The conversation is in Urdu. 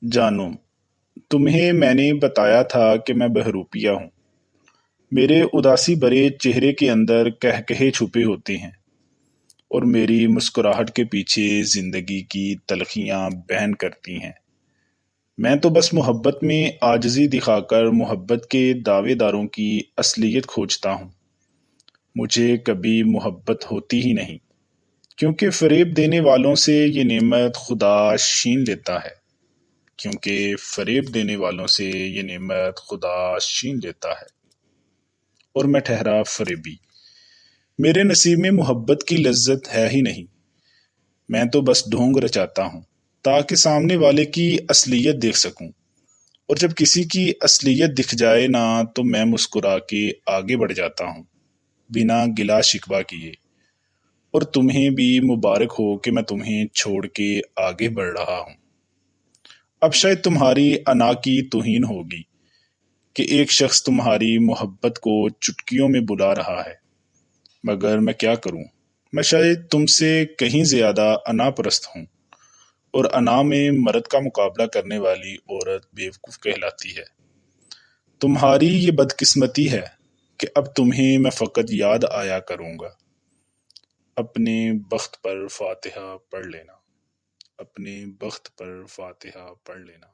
جانو، تمہیں میں نے بتایا تھا کہ میں بہروپیہ ہوں۔ میرے اداسی بھرے چہرے کے اندر قہقہے چھپے ہوتے ہیں، اور میری مسکراہٹ کے پیچھے زندگی کی تلخیاں بہن کرتی ہیں۔ میں تو بس محبت میں عاجزی دکھا کر محبت کے دعوے داروں کی اصلیت کھوجتا ہوں۔ مجھے کبھی محبت ہوتی ہی نہیں، کیونکہ فریب دینے والوں سے یہ نعمت خدا چھین لیتا ہے کیونکہ فریب دینے والوں سے یہ نعمت خدا چھین لیتا ہے۔ اور میں ٹھہرا فریبی۔ میرے نصیب میں محبت کی لذت ہے ہی نہیں۔ میں تو بس ڈھونگ رچاتا ہوں تاکہ سامنے والے کی اصلیت دیکھ سکوں، اور جب کسی کی اصلیت دکھ جائے نا تو میں مسکرا کے آگے بڑھ جاتا ہوں بنا گلا شکوہ کیے۔ اور تمہیں بھی مبارک ہو کہ میں تمہیں چھوڑ کے آگے بڑھ رہا ہوں۔ اب شاید تمہاری انا کی توہین ہوگی کہ ایک شخص تمہاری محبت کو چٹکیوں میں بلا رہا ہے، مگر میں کیا کروں؟ میں شاید تم سے کہیں زیادہ انا پرست ہوں، اور انا میں مرد کا مقابلہ کرنے والی عورت بیوقوف کہلاتی ہے۔ تمہاری یہ بدقسمتی ہے کہ اب تمہیں میں فقط یاد آیا کروں گا۔ اپنے بخت پر فاتحہ پڑھ لینا، اپنے بخت پر فاتحہ پڑھ لینا۔